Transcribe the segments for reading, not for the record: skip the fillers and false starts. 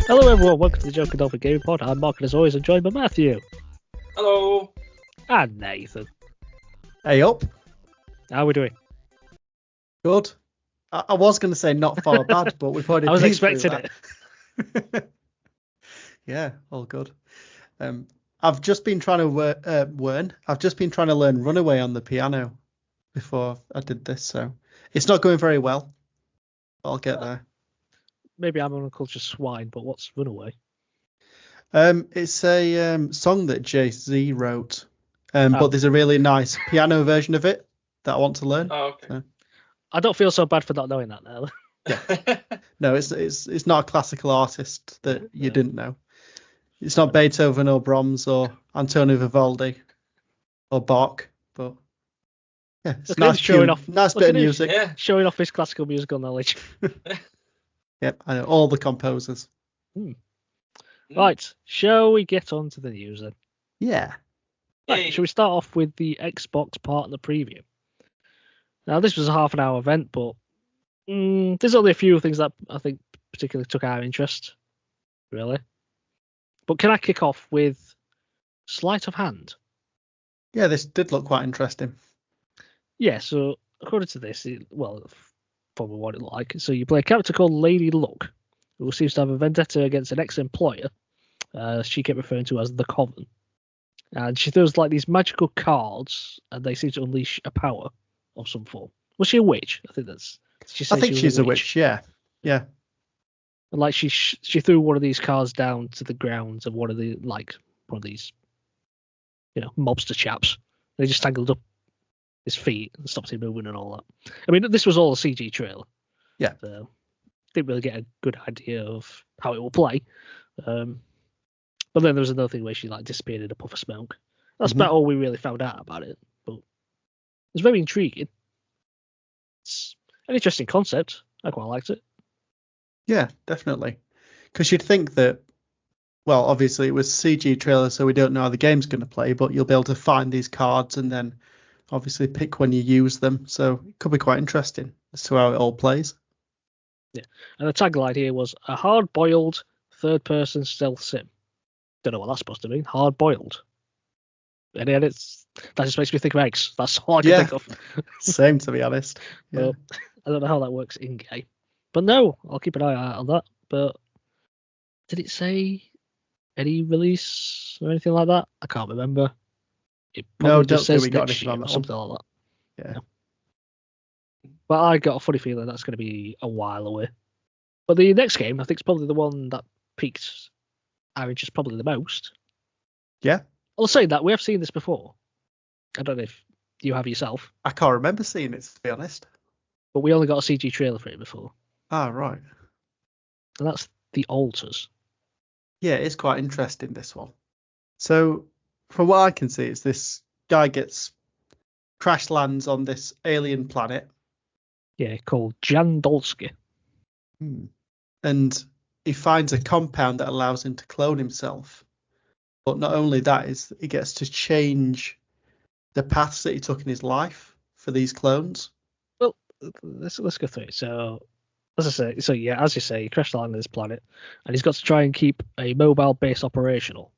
Hello everyone, welcome to the Joking Dolphin Gaming Podcast. I'm Mark and as always I'm joined by Matthew. Hello. And Nathan. Hey up. How are we doing? Good. I was going to say not far bad, but we've already I was been expecting through that. Yeah, all good. I've just been trying to I've just been trying to learn Runaway on the piano before I did this, so it's not going very well. I'll get there. Maybe I'm an uncultured swine, but what's Runaway? It's a song that Jay-Z wrote, but there's a really nice piano version of it that I want to learn. Oh, okay. So. I don't feel so bad for not knowing that now. Yeah. No, it's not a classical artist that you didn't know. It's not Beethoven or Brahms or Antonio Vivaldi or Bach, but yeah, it's Look, nice showing tune, off- nice look bit at of him. music. Yeah. Showing off his classical musical knowledge. Yep, I know all the composers. Right, shall we get on to the news then? Yeah. Right, Yay. shall we start off with the Xbox partner preview? Now, this was a half an hour event, but there's only a few things that I think particularly took our interest, really. But can I kick off with sleight of hand? Yeah, this did look quite interesting. Yeah, so according to this, probably what it like. So you play a character called Lady Luck, who seems to have a vendetta against an ex-employer. She kept referring to as the Coven. And she throws like these magical cards, and they seem to unleash a power of some form. Was she a witch? I think that's. I think she's a witch. Yeah. Yeah. And like she threw one of these cards down to the ground of one of these, mobster chaps. They just tangled up his feet and stopped him moving and all that. I mean, this was all a CG trailer. Yeah. So didn't really get a good idea of how it will play. But then there was another thing where she like disappeared in a puff of smoke. That's about all we really found out about it. But it's very intriguing. It's an interesting concept. I quite liked it. Yeah, definitely. Because you'd think that, well, obviously it was CG trailer, so we don't know how the game's going to play, but you'll be able to find these cards and then obviously pick when you use them. So it could be quite interesting as to how it all plays. Yeah. And the tagline here was a hard-boiled third-person stealth sim. Don't know what that's supposed to mean. Hard-boiled. And that just makes me think of eggs. That's all I can think of. Same, to be honest. Yeah. Well, I don't know how that works in-game. But no, I'll keep an eye out on that. But did it say any release or anything like that? I can't remember. It No, just don't think says we got next anything year on or that something like that. Yeah. But I got a funny feeling that's going to be a while away. But the next game, I think, is probably the one that piqued our interest probably the most. Yeah. I'll say that we have seen this before. I don't know if you have yourself, I can't remember seeing it, to be honest. but we only got a CG trailer for it before. Ah, right. And that's The Alters. Yeah, it's quite interesting, this one. So, from what I can see, it's this guy crash lands on this alien planet. Yeah, called Jan Dolsky. And he finds a compound that allows him to clone himself. But not only that, is he gets to change the paths that he took in his life for these clones. Well, let's go through it. So, as you say, he crashed landed on this planet, and he's got to try and keep a mobile base operational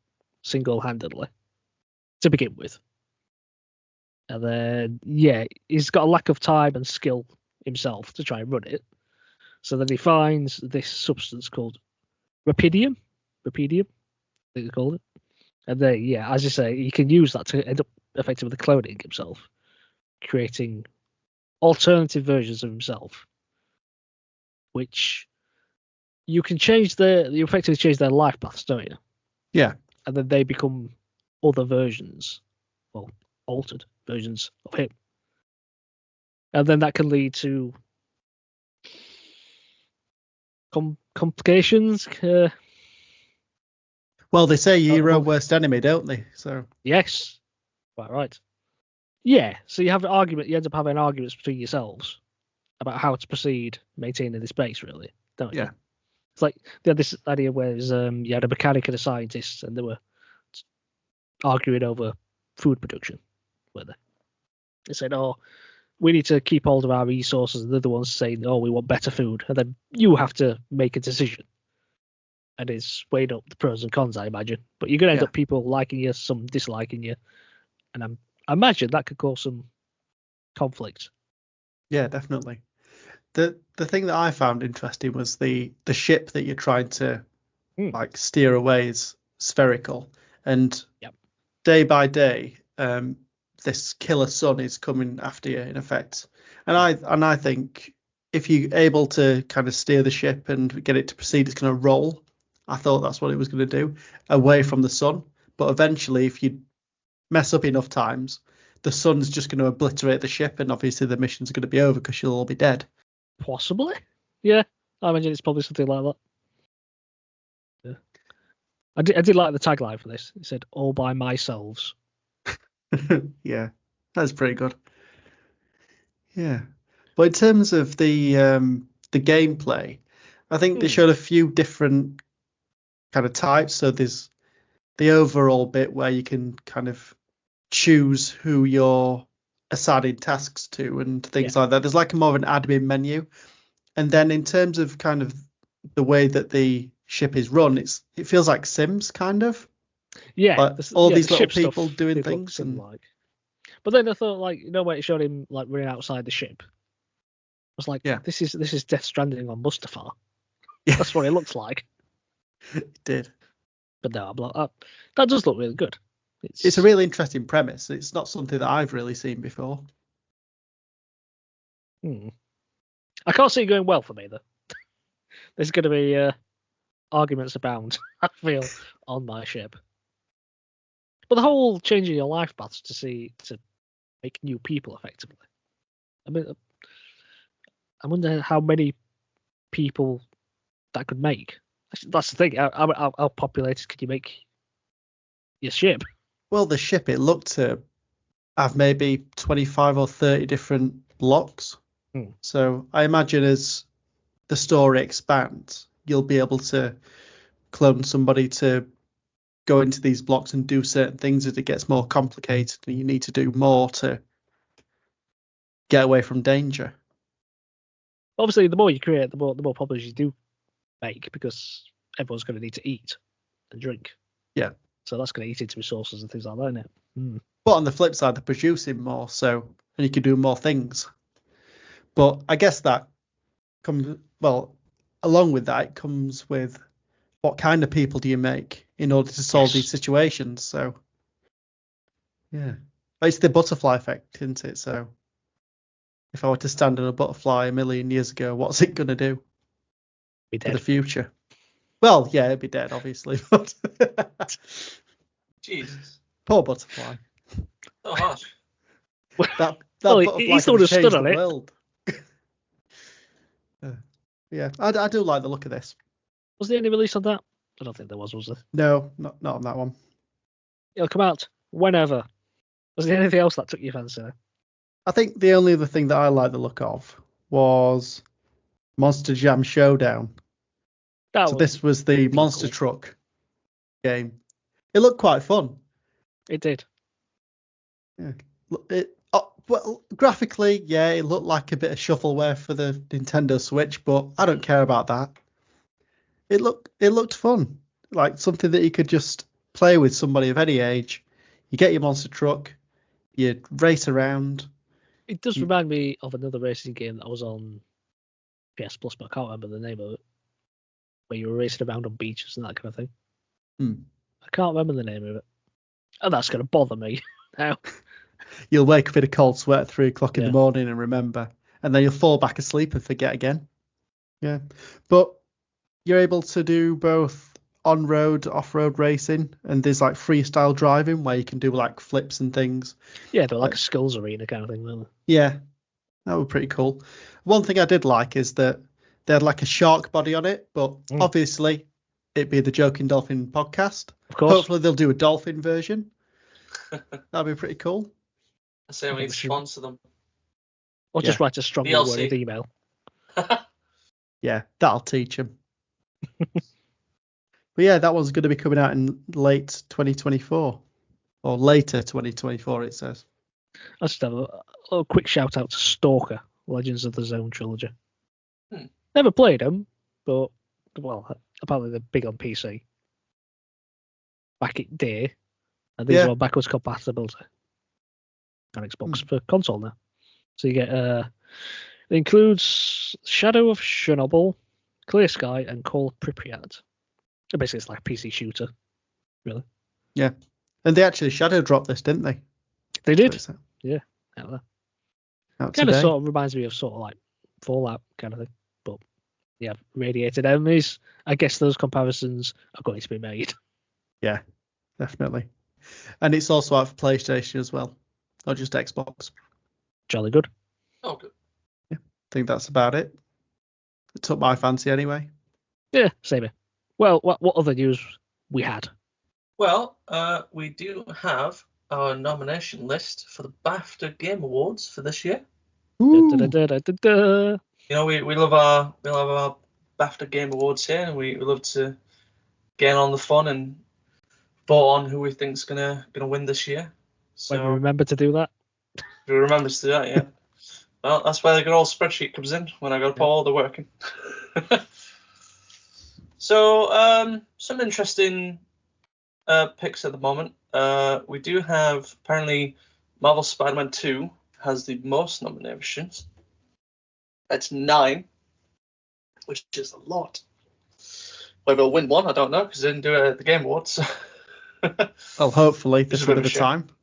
single-handedly to begin with. And then, he's got a lack of time and skill himself to try and run it. So then he finds this substance called Rapidium, I think they called it. And then, as you say, he can use that to end up effectively cloning himself, creating alternative versions of himself, which you effectively change their life paths, don't you? Yeah. And then they become other versions, well, altered versions of him. And then that can lead to complications. Well, they say you're your own worst enemy, don't they? So Yes, quite right. Yeah, so you have an argument. You end up having arguments between yourselves about how to proceed maintaining this base, really, don't you? Yeah. It's like they had this idea where you had a mechanic and a scientist, and they were arguing over food production. Were they said, "Oh, we need to keep hold of our resources," and the other one's saying, "Oh, we want better food," and then you have to make a decision. and it's weighed up the pros and cons, I imagine. But you're going to end Yeah. up people liking you, some disliking you, and I imagine that could cause some conflict. Yeah, definitely. The thing that I found interesting was the ship that you're trying to like steer away is spherical, and Yep. day by day, this killer sun is coming after you in effect. And I think if you're able to kind of steer the ship and get it to proceed, it's going to roll. I thought that's what it was going to do, away from the sun. But eventually, if you mess up enough times, the sun's just going to obliterate the ship, and obviously the mission's going to be over because you'll all be dead. Possibly. Yeah, I imagine it's probably something like that. Yeah. I did like the tagline for this. It said, "All by myself." Yeah, that's pretty good. Yeah, but in terms of the gameplay, I think they showed a few different kind of types. So there's the overall bit where you can kind of choose who you're assigning tasks to and things like that. There's like more of an admin menu, and then in terms of kind of the way that the ship is run, it feels like Sims kind of. Yeah, like all these the little ship people stuff doing did look things and like. But then I thought, like, when it showed him like running outside the ship, I was like, Yeah. this is Death Stranding on Mustafar. Yeah. That's what it looks like. It did. But no, that does look really good. It's a really interesting premise. It's not something that I've really seen before. I can't see it going well for me though. There's going to be arguments abound, I feel, on my ship. But the whole changing your life paths to make new people effectively. I mean, I wonder how many people that could make. That's the thing. How populated could you make your ship? Well, the ship, it looked to have maybe 25 or 30 different blocks. So I imagine as the story expands, you'll be able to clone somebody to go into these blocks and do certain things as it gets more complicated and you need to do more to get away from danger. Obviously, the more you create, the more problems you do make, because everyone's going to need to eat and drink. Yeah. So that's going to eat into resources and things like that, isn't it? But on the flip side, they're producing more, and you can do more things. But I guess that along with that, it comes with what kind of people do you make in order to solve these situations. So, yeah, it's the butterfly effect, isn't it? So, if I were to stand on a butterfly a million years ago, what's it going to do for the future? Well, yeah, it'd be dead, obviously. But Jesus. Poor butterfly. Oh, harsh. That butterfly he still could have just stood changed on the it. world. Yeah, I do like the look of this. Was there any release on that? I don't think there was there? No, not on that one. It'll come out whenever. Was there anything else that took your fancy? I think the only other thing that I like the look of was Monster Jam Showdown. This was the monster truck game. It looked quite fun. It did. Yeah. Well, graphically, yeah, it looked like a bit of shuffleware for the Nintendo Switch, but I don't care about that. It looked fun, like something that you could just play with somebody of any age. You get your monster truck, you race around. It does remind me of another racing game that was on PS Plus, but I can't remember the name of it, where you were racing around on beaches and that kind of thing. I can't remember the name of it. And that's going to bother me now. You'll wake up in a cold sweat at 3 o'clock in the morning and remember, and then you'll fall back asleep and forget again. Yeah, but you're able to do both on-road, off-road racing, and there's like freestyle driving where you can do like flips and things. Yeah, they're like a skills arena kind of thing, weren't they? Yeah, that was pretty cool. One thing I did like is that they had like a shark body on it, but obviously it'd be the Joking Dolphin podcast. Of course. Hopefully they'll do a dolphin version. That'd be pretty cool. I say we need to sponsor them. Or just write a strongly worded email. Yeah, that'll teach them. But yeah, that one's going to be coming out in late 2024. Or later 2024, it says. I just have a quick shout out to Stalker, Legends of the Zone trilogy. Never played them, but, well, apparently they're big on PC back in day, and these are backwards compatibility on Xbox for console now. So you get it includes Shadow of Chernobyl, Clear Sky, and Call of Pripyat. Basically, it's like a PC shooter, really. Yeah, and they actually shadow dropped this, didn't they? They did. Yeah, out there. Out kind of today. sort of reminds me of sort of like Fallout kind of thing, but yeah, radiated enemies. I guess those comparisons are going to be made. Yeah, definitely. And it's also out for PlayStation as well, not just Xbox. Jolly good. Oh, good. Yeah, I think that's about it. It took my fancy anyway. Yeah, same here. Well, what other news we had? Well, we do have our nomination list for the BAFTA Game Awards for this year. Da, da, da, da, da, da. You know, we love our BAFTA Game Awards here, and we love to get on the fun and vote on who we think's gonna win this year. So When we remember to do that. we remember to do that, yeah. Well, that's where the good old spreadsheet comes in when I got to put all the work in. So some interesting picks at the moment. We do have, apparently, Marvel Spider-Man 2 has the most nominations. That's 9, which is a lot. Whether it'll win one, I don't know, because they didn't do it at the Game Awards. Well, hopefully This this is will a be bit the of a shame. time.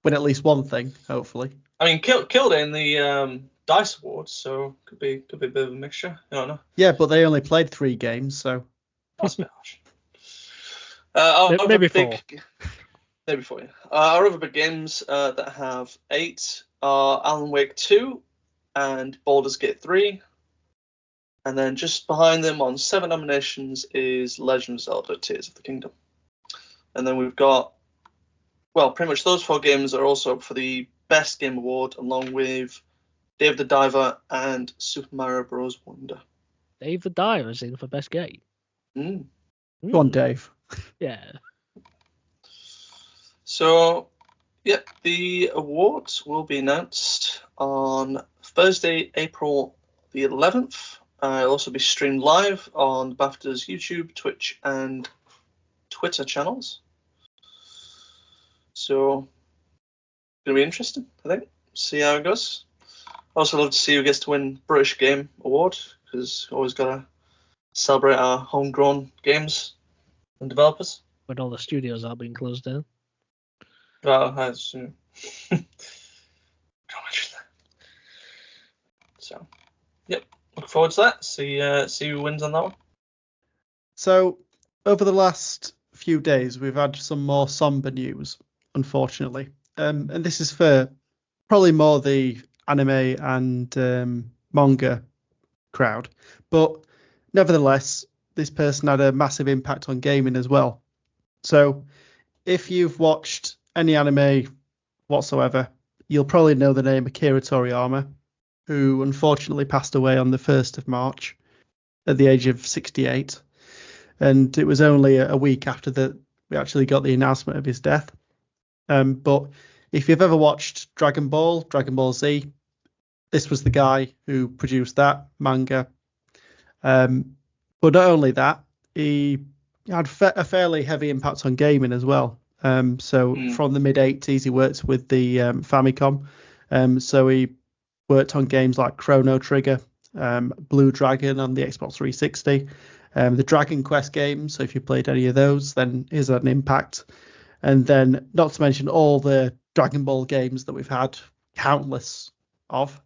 Win at least one thing, hopefully. I mean, killed it in the Dice Awards, so could be a bit of a mixture. I don't know. Yeah, but they only played 3 games, so That's a bit harsh. Maybe 4. Maybe 4, yeah. Our other big games that have 8 are Alan Wake 2 and Baldur's Gate 3. And then just behind them on 7 nominations is Legend of Zelda Tears of the Kingdom. And then we've got, well, pretty much those 4 games are also up for the Best Game Award, along with Dave the Diver and Super Mario Bros. Wonder. Dave the Diver's in for best game. Mm. go on, Dave. Yeah. So, yep, the awards will be announced on Thursday, April the 11th. It'll also be streamed live on BAFTA's YouTube, Twitch, and Twitter channels. So, going to be interesting, I think. See how it goes. Also love to see who gets to win British Game Award, because always got to celebrate our homegrown games and developers. When all the studios are being closed down. Well, that's can't imagine that. So, yep, look forward to that. See who wins on that one. So, over the last few days, we've had some more somber news, unfortunately. And this is for probably more the anime and manga crowd. But nevertheless, this person had a massive impact on gaming as well. So, if you've watched any anime whatsoever, you'll probably know the name Akira Toriyama, who unfortunately passed away on the 1st of March at the age of 68. And it was only a week after that we actually got the announcement of his death. But if you've ever watched Dragon Ball Z, this was the guy who produced that manga. But not only that, he had a fairly heavy impact on gaming as well. From the mid-80s, he worked with the Famicom. So he worked on games like Chrono Trigger, Blue Dragon on the Xbox 360, the Dragon Quest games. So if you played any of those, then he's had an impact. And then not to mention all the Dragon Ball games that we've had countless of.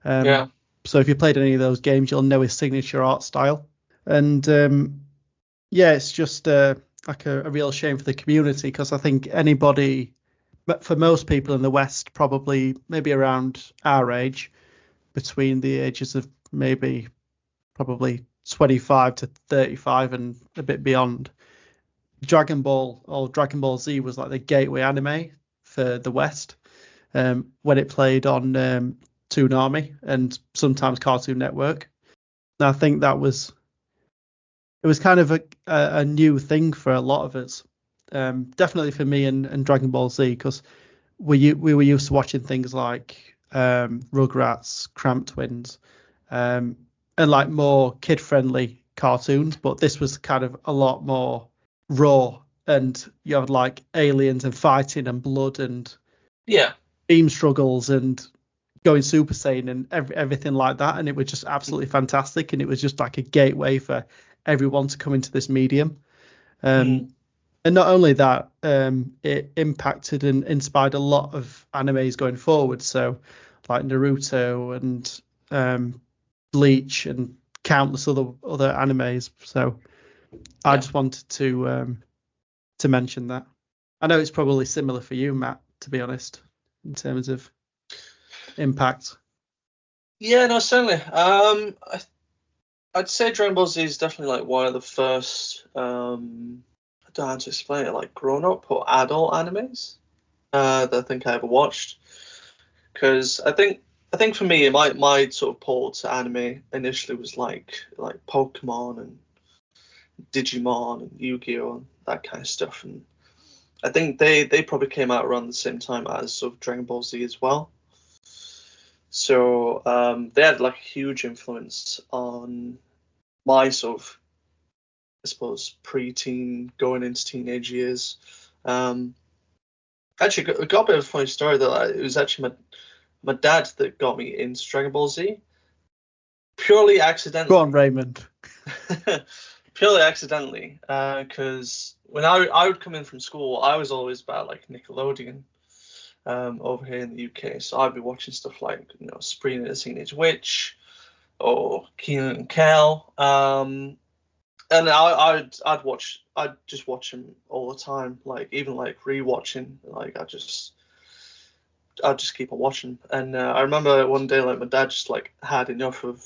So if you played any of those games, you'll know his signature art style. And it's just like a real shame for the community, because I think anybody, for most people in the West, probably maybe around our age, between the ages of probably 25 to 35 and a bit beyond, Dragon Ball or Dragon Ball Z was like the gateway anime for the West when it played on Toonami and sometimes Cartoon Network. And I think it was kind of a new thing for a lot of us. Definitely for me and Dragon Ball Z, because we were used to watching things like Rugrats, Cramp Twins, and like more kid-friendly cartoons, but this was kind of a lot more raw, and you had like aliens and fighting and blood and beam struggles and going Super Saiyan and everything like that, and it was just absolutely fantastic, and it was just like a gateway for everyone to come into this medium. And not only that, it impacted and inspired a lot of animes going forward. So like Naruto and Bleach and countless other animes. So I just wanted to mention that. I know it's probably similar for you, Matt, to be honest, in terms of impact. Yeah, no, certainly. I'd say Dragon Ball Z is definitely like one of the first, I don't know how to explain it, like grown-up or adult animes that I think I ever watched. Because I think for me, my sort of pull to anime initially was like Pokemon and Digimon and Yu-Gi-Oh! And that kind of stuff. And I think they probably came out around the same time as sort of Dragon Ball Z as well. So they had like a huge influence on my sort of, I suppose, pre-teen going into teenage years. Actually, I got a bit of a funny story that it was actually my dad that got me into Dragon Ball Z. Purely accidentally. Go on, Raymond. Purely accidentally, because when I would come in from school, I was always about like Nickelodeon over here in the UK. So I'd be watching stuff like, Sabrina the Teenage Witch or Kenan and Kel. And I'd just watch them all the time, like even like rewatching, like I'd just keep on watching. And I remember one day like my dad just like had enough of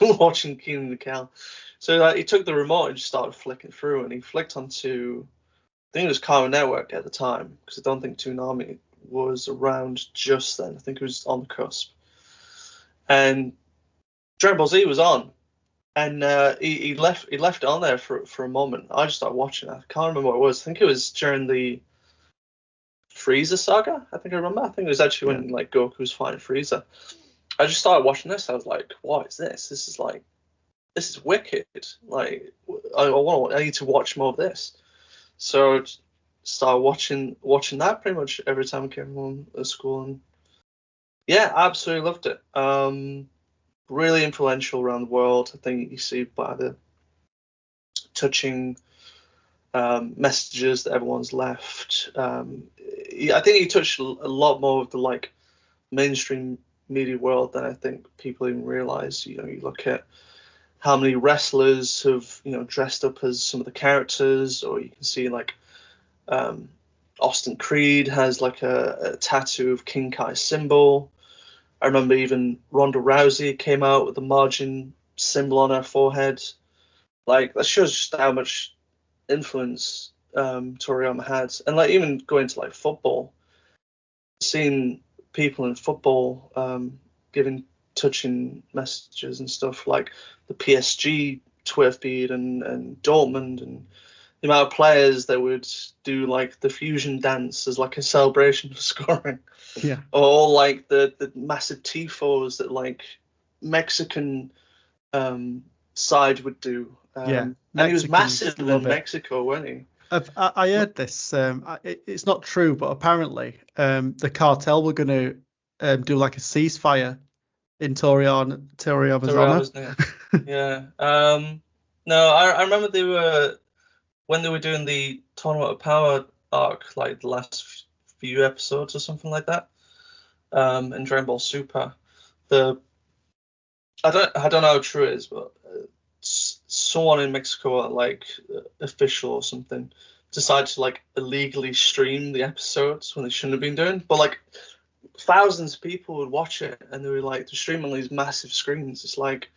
watching Kenan and Kel. So like, he took the remote and just started flicking through, and he flicked onto, I think it was Cartoon Network at the time, because I don't think Toonami was around just then. I think it was on the cusp. And Dragon Ball Z was on, and he left it on there for a moment. I just started watching it. I can't remember what it was. I think it was during the Frieza saga. I think it was actually when like Goku was fighting Frieza. I just started watching this. I was like, what is this? This is wicked. Like, I need to watch more of this. So I started watching that pretty much every time I came home at school, and yeah, I absolutely loved it. Really influential around the world. I think you see by the touching messages that everyone's left. I think he touched a lot more of the like mainstream media world than I think people even realize. You look at how many wrestlers have dressed up as some of the characters, or you can see like Austin Creed has like a tattoo of King Kai's symbol. I remember even Ronda Rousey came out with the margin symbol on her forehead. Like, that shows just how much influence Toriyama had. And like even going to like football, seeing people in football giving touching messages and stuff, like the PSG Twitter feed and Dortmund, and the amount of players that would do like the fusion dance as like a celebration for scoring. Yeah. Or like the massive tifos that like Mexican side would do. And he was massive in Mexico, wasn't he? I heard this. It's not true, but apparently the cartel were going to do like a ceasefire in Toriyama's honor. Yeah. No, I remember when they were doing the Tournament of Power arc, like the last few episodes or something like that, in Dragon Ball Super. I don't know how true it is, but someone in Mexico, like official or something, decided to like illegally stream the episodes when they shouldn't have been doing. But like thousands of people would watch it, and they were like to stream on these massive screens. It's like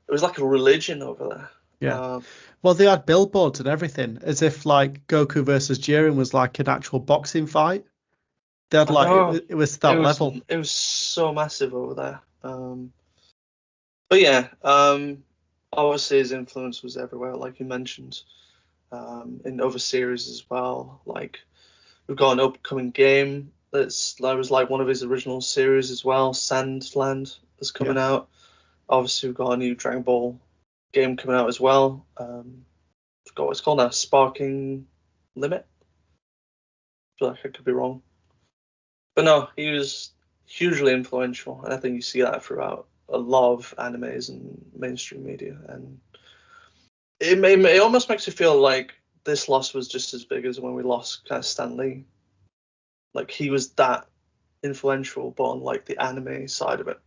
it was like a religion over there. Yeah. Well, they had billboards and everything, as if like Goku versus Jiren was like an actual boxing fight. They had like it was that level. It was so massive over there. But yeah, obviously his influence was everywhere, like you mentioned, in other series as well. Like we've got an upcoming game that was like one of his original series as well, Sandland, that's coming out. Obviously we've got a new Dragon Ball game coming out as well. Forgot what it's called now. Sparking Limit. I feel like I could be wrong. But no, he was hugely influential, and I think you see that throughout a lot of animes and mainstream media. And it almost makes you feel like this loss was just as big as when we lost kind of Stan Lee. Like, he was that influential, but on like the anime side of it.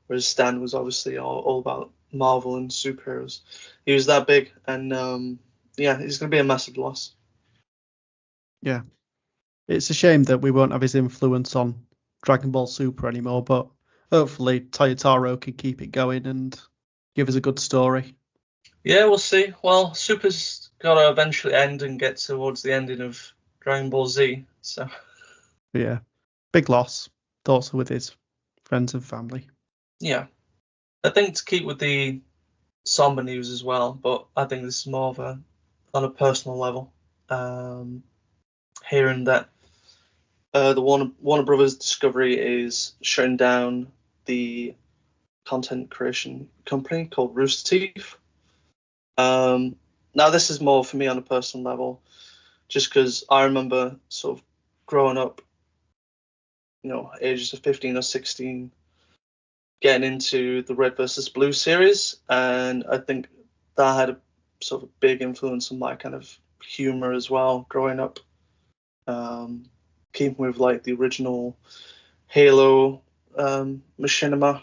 Whereas Stan was obviously all about Marvel and superheroes. He was that big, and yeah, it's going to be a massive loss. Yeah. It's a shame that we won't have his influence on Dragon Ball Super anymore, but hopefully Toyotaro can keep it going and give us a good story. Yeah, we'll see. Well, Super's got to eventually end and get towards the ending of Dragon Ball Z, so... But yeah, big loss. Thoughts are with his friends and family. Yeah. I think to keep with the somber news as well, but I think this is more of on a personal level. Hearing that the Warner Brothers Discovery is shutting down the content creation company called Rooster Teeth. Now, this is more for me on a personal level, just because I remember sort of growing up, ages of 15 or 16, getting into the Red versus Blue series, and I think that had a sort of big influence on my kind of humor as well growing up. Keeping with like the original Halo machinima.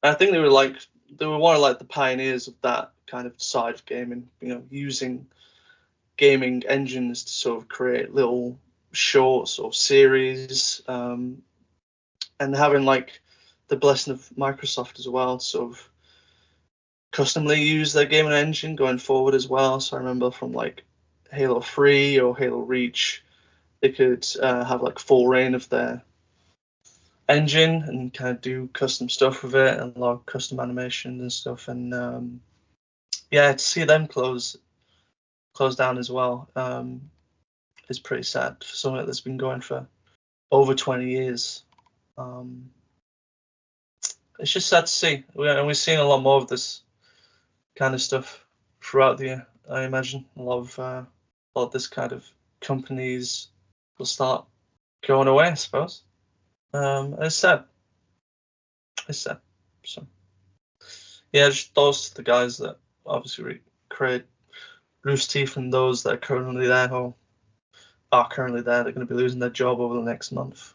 I think they were one of like the pioneers of that kind of side of gaming, using gaming engines to sort of create little shorts or series, and having like the blessing of Microsoft as well to sort of customly use their gaming engine going forward as well. So I remember from like Halo 3 or Halo Reach, they could have like full reign of their engine and kind of do custom stuff with it and a lot of custom animation and stuff. And yeah, to see them close down as well is pretty sad for something that's been going for over 20 years. It's just sad to see. And we've seen a lot more of this kind of stuff throughout the year, I imagine. A lot of this kind of companies will start going away, I suppose. And it's sad. It's sad. So, yeah, just those to the guys that obviously create Rooster Teeth and those that are currently there or are currently there, they're going to be losing their job over the next month.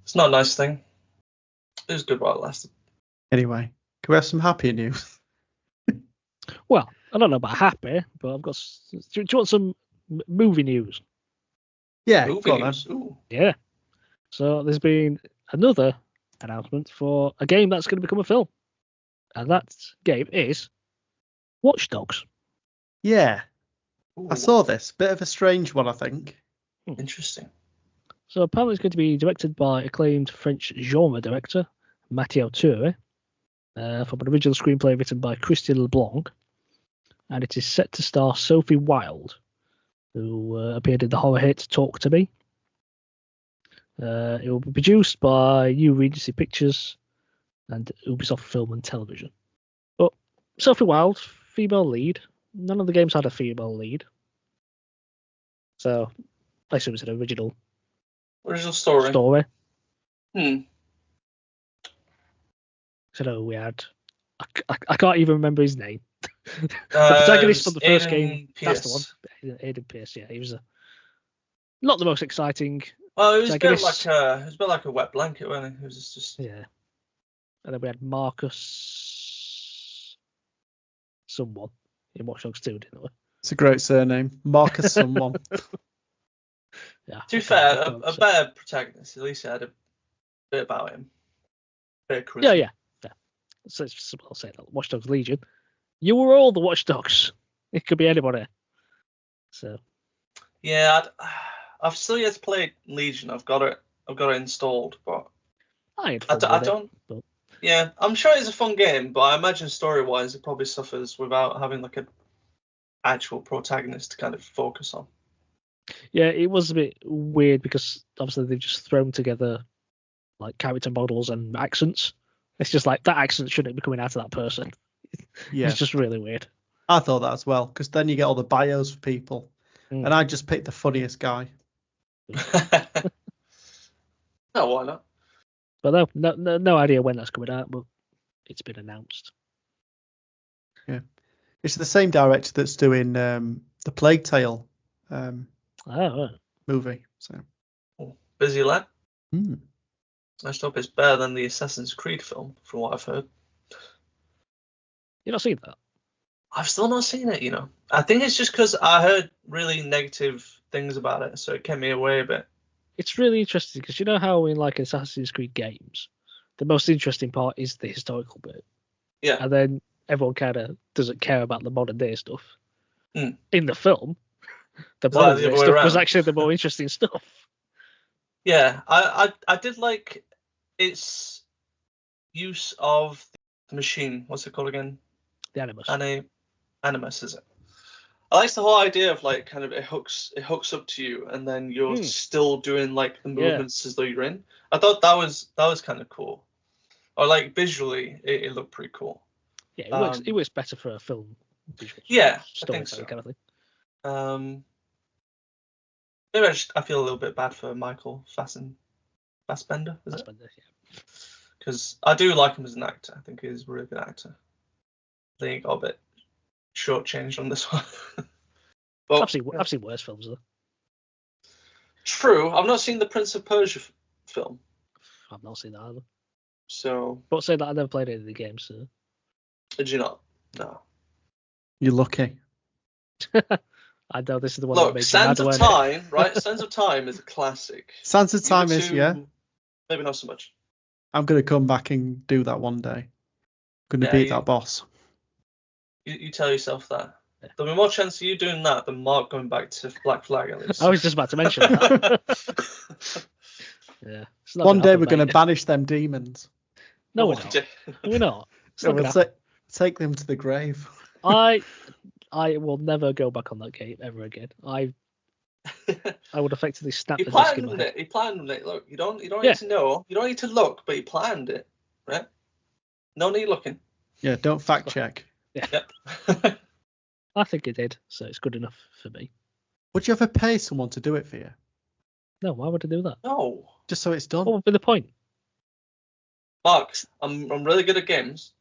It's not a nice thing. It was good while it lasted. Anyway, can we have some happy news? Well, I don't know about happy, but I've got... Do you want some movie news? Yeah, Movie go on news. then. Ooh. Yeah. So there's been another announcement for a game that's going to become a film. And that game is Watch Dogs. Yeah, Ooh. I saw this. Bit of a strange one, I think. Interesting. So apparently it's going to be directed by acclaimed French genre director Mathieu Touré, from an original screenplay written by Christian Leblanc, and it is set to star Sophie Wilde, who appeared in the horror hit Talk to Me. It will be produced by New Regency Pictures and Ubisoft Film and Television. But Sophie Wilde, female lead. None of the games had a female lead. So I assume it's an original story. So we had... I can't even remember his name. The protagonist from the first game. Pierce. That's the one. Aidan Pierce, yeah. He was not the most exciting. Well, it was a bit like a wet blanket, wasn't it? It was just... Yeah. And then we had Marcus someone in Watch Dogs 2, didn't we? It's a great surname. Marcus someone. Yeah. To be fair, a better protagonist. At least he had a bit about him. Bit of charisma. Yeah. So I'll say that. Watch Dogs Legion. You were all the Watch Dogs. It could be anybody. So. Yeah, I've still yet to play Legion. I've got it installed, but I don't. But... Yeah, I'm sure it's a fun game, but I imagine story-wise it probably suffers without having like an actual protagonist to kind of focus on. Yeah, it was a bit weird because obviously they've just thrown together like character models and accents. It's just like that accent shouldn't be coming out of that person. Yeah, It's just really weird. I thought that as well, because then you get all the bios for people, and I just picked the funniest guy. No, why not? But no idea when that's coming out, but it's been announced. Yeah, it's the same director that's doing the Plague Tale Right. movie. So Busy lad. Mm. I just hope it's better than the Assassin's Creed film, from what I've heard. You not seen that? I've still not seen it, you know. I think it's just because I heard really negative things about it, so it kept me away a bit. It's really interesting because you know how in like Assassin's Creed games, the most interesting part is the historical bit. Yeah. And then everyone kind of doesn't care about the modern day stuff. Mm. In the film, the Is that modern the day other way stuff was around? actually the more interesting stuff. Yeah, I did like its use of the machine. What's it called again? The Animus. Animus, is it? I like the whole idea of like kind of it hooks up to you, and then you're still doing like the movements as though you're in. I thought that was kind of cool. Or like visually, it looked pretty cool. Yeah, it works. It works better for a film. Visual Yeah, I story think so. kind of thing. Maybe I feel a little bit bad for Michael Fassbender, is it? Yeah. Because I do like him as an actor. I think he's a really good actor. I think he got a bit shortchanged on this one. But I've seen worse films though. True. I've not seen the Prince of Persia film. I've not seen that either. So. But say that I never played any of the games. So. Did you not? No. You're lucky. I know this is the one. Look, that Sands of Time, right? Sands of Time is a classic. Sands of Time is, yeah. Maybe not so much. I'm going to come back and do that one day. I'm going to beat that boss. You tell yourself that. Yeah. There'll be more chance of you doing that than Mark going back to Black Flag, at least. I was just about to mention that. Yeah. One day we're going to banish them demons. No, we're not. We're not. We'll take them to the grave. I will never go back on that game ever again. I would effectively snap the disc in my head. He planned it. Look, you don't need to know. You don't need to look, but he planned it, right? No need looking. Yeah, don't fact check. Yeah. Yep. I think it did, so it's good enough for me. Would you ever pay someone to do it for you? No, why would I do that? No. Just so it's done. What would be the point? Mark, I'm really good at games.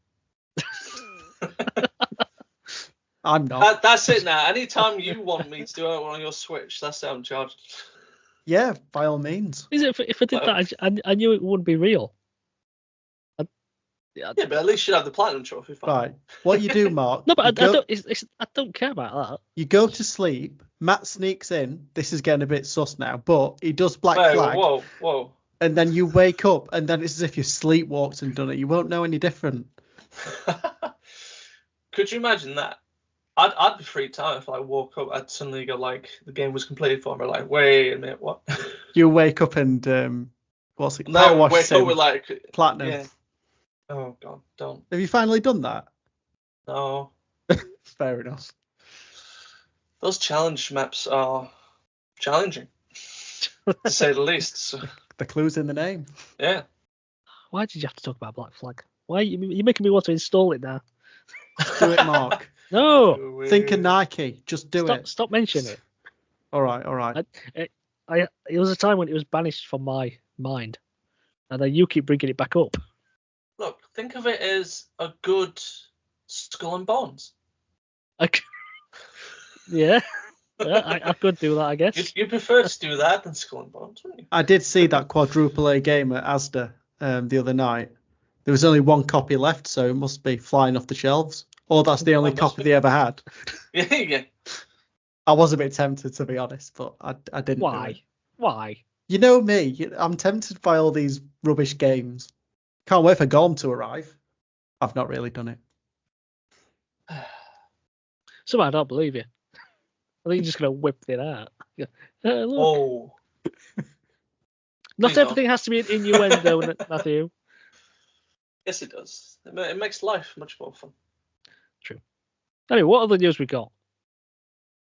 I'm not. That's it now. Anytime you want me to do it on your Switch, that's how I'm charged. Yeah, by all means. Is it if I did that, I knew it wouldn't be real. Yeah, but at least you'd have the platinum trophy. Fine. Right. What you do, Mark? No, but I don't care about that. You go to sleep. Matt sneaks in. This is getting a bit sus now, but he does Black Flag. Whoa. And then you wake up, and then it's as if you sleepwalked and done it. You won't know any different. Could you imagine that? I'd be freaked out if I woke up. I'd suddenly go like the game was completed for me. Like, wait a minute, what? You wake up and what's it? No, wake up with like platinum. Yeah. Oh God, don't. Have you finally done that? No. Fair enough. Those challenge maps are challenging, to say the least. So. The clue's in the name. Yeah. Why did you have to talk about Black Flag? Why you're making me want to install it now? Do it, Mark. No. Think of Nike. Just do it. Stop mentioning it. All right. It was a time when it was banished from my mind, and then you keep bringing it back up. Look, think of it as a good Skull and Bones. Yeah, I could do that, I guess. You prefer to do that than Skull and Bones, wouldn't you? I did see that quadruple A game at Asda the other night. There was only one copy left, so it must be flying off the shelves. Or that's the only copy they ever had. Yeah. I was a bit tempted, to be honest, but I didn't. Why? Why? You know me. I'm tempted by all these rubbish games. Can't wait for Gorm to arrive. I've not really done it. So I don't believe you. I think you're just going to whip it out. Look. Oh. Not Please everything has to be an innuendo, Matthew. Yes, it does. It makes life much more fun. True. Anyway, what other news we got?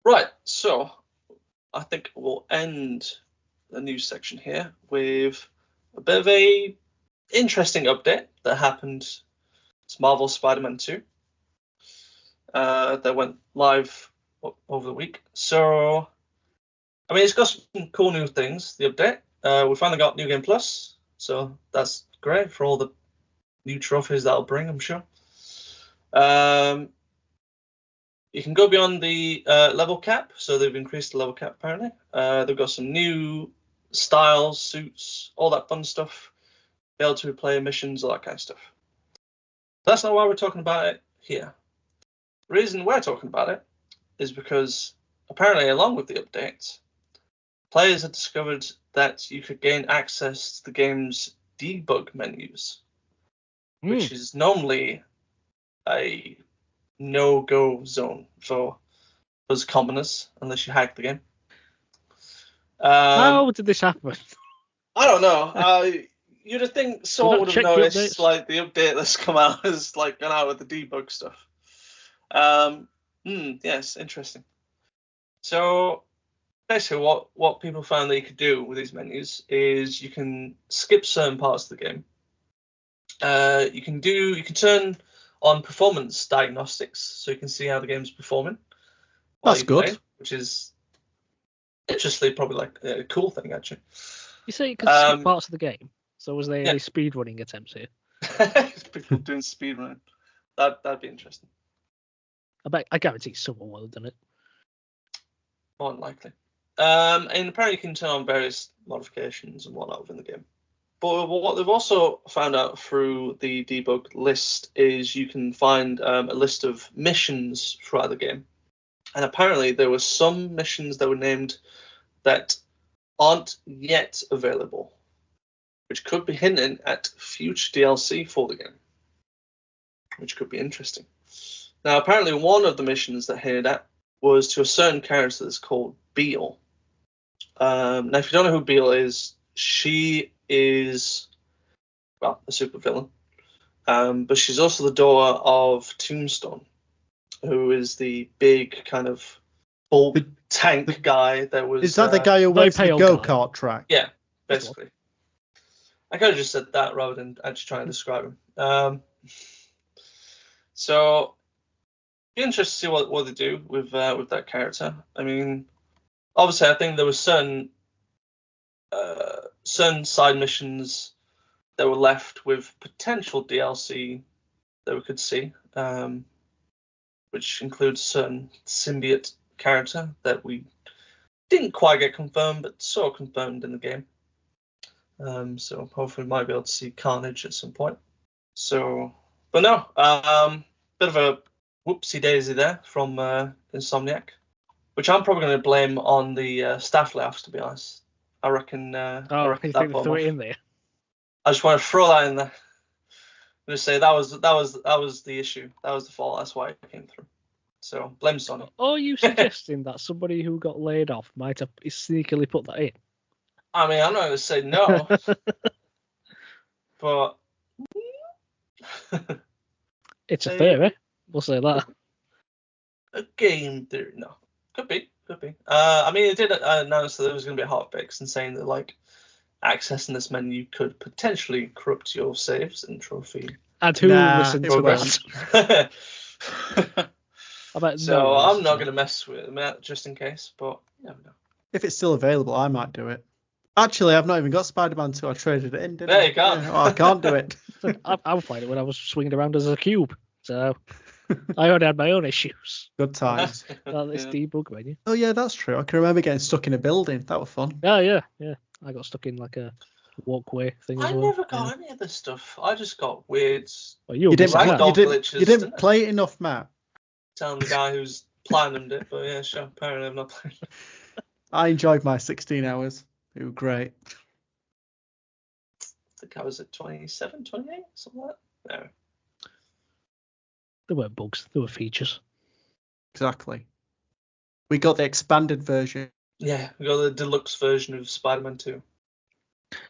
Right, so I think we'll end the news section here with a bit of a interesting update that happened to Marvel Spider-Man 2. that went live over the week. So, I mean, it's got some cool new things, the update. We finally got New Game Plus, so that's great for all the new trophies that'll bring, I'm sure. You can go beyond the level cap, so they've increased the level cap apparently. They've got some new styles, suits, all that fun stuff. Be able to replay missions, all that kind of stuff. That's not why we're talking about it here. The reason we're talking about it is because apparently, along with the update, players have discovered that you could gain access to the game's debug menus, which is normally a no-go zone for us commoners, unless you hack the game. How did this happen? I don't know. You'd have think someone would have noticed, like, the update that's come out has like gone out with the debug stuff. Yes, interesting. So basically, what people found that you could do with these menus is you can skip certain parts of the game. You can turn on performance diagnostics, so you can see how the game's performing. That's good. Play, which is interestingly probably like a cool thing, actually. You say you could skip parts of the game. So was there any speedrunning attempts here? People doing speedrunning. That'd be interesting. I guarantee someone will have done it. More than likely. And apparently you can turn on various modifications and whatnot within the game. But what they've also found out through the debug list is you can find a list of missions throughout the game. And apparently there were some missions that were named that aren't yet available, which could be hinting at future DLC for the game, which could be interesting. Now, apparently one of the missions that hinted at was to a certain character that's called Beale. Now, if you don't know who Beale is, she is, well, a supervillain. But she's also the daughter of Tombstone, who is the big kind of bulk tank guy that was... Is that the guy who went to the go-kart track? Yeah, basically. I could have just said that rather than actually trying to describe him. So, be interested to see what they do with that character. I mean, obviously, I think there were certain side missions that were left with potential DLC that we could see, which includes certain symbiote character that we didn't quite get confirmed, but sort of confirmed in the game. So hopefully we might be able to see Carnage at some point. So, but no, bit of a whoopsie daisy there from Insomniac, which I'm probably going to blame on the staff layoffs, to be honest. I reckon. I reckon that threw it in there. I just want to throw that in there. I'm going to say that was the issue. That was the fault. That's why it came through. So blame Sony. Are you suggesting that somebody who got laid off might have sneakily put that in? I mean, I'm not going to say no, but it's a theory. We'll say that. A game theory, no, could be. I mean, it did announce that there was going to be a hotfix and saying that like accessing this menu could potentially corrupt your saves and trophy. And who listened to that? So I'm not going to mess with it just in case, but you never know. If it's still available, I might do it. Actually, I've not even got Spider-Man 2. I traded it in, didn't I? You can't. Yeah, I can't do it. I played it when I was swinging around as a cube, so I already had my own issues. Good times. This debug menu. Oh yeah, that's true. I can remember getting stuck in a building. That was fun. Yeah. I got stuck in like a walkway thing. I never got any of this stuff. I just got weird. Well, you didn't play it enough, Matt. Telling the guy who's planned it, but yeah, sure. Apparently, I've not played it. I enjoyed my 16 hours. It was great. I think I was at 27, 28, something like that. No. There weren't bugs. There were features. Exactly. We got the expanded version. Yeah, we got the deluxe version of Spider-Man 2.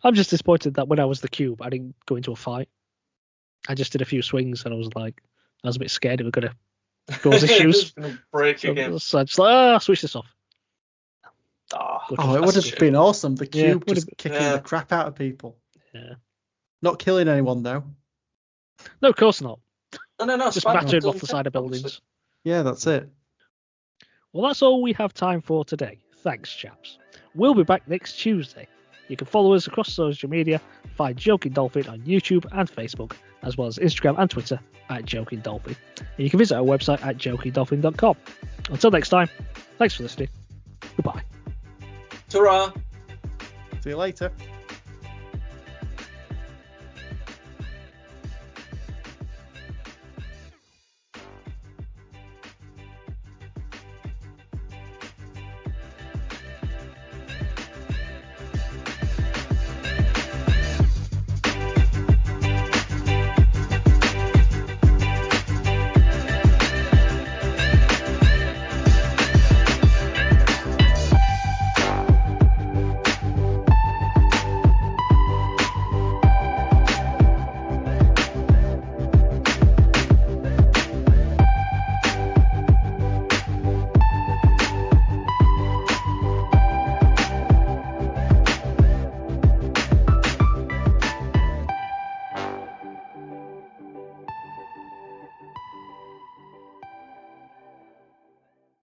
I'm just disappointed that when I was the cube, I didn't go into a fight. I just did a few swings, and I was a bit scared it was going to cause issues. Gonna break again. So I just I'll switch this off. It would have been awesome. The cube just kicking the crap out of people. Yeah. Not killing anyone though. No, of course not. No. Just battering off the side of buildings. Yeah, that's it. Well, that's all we have time for today. Thanks, chaps. We'll be back next Tuesday. You can follow us across social media, find Joking Dolphin on YouTube and Facebook, as well as Instagram and Twitter at Joking Dolphin. And you can visit our website at jokingdolphin.com. Until next time, thanks for listening. Goodbye. Ta-ra! See you later.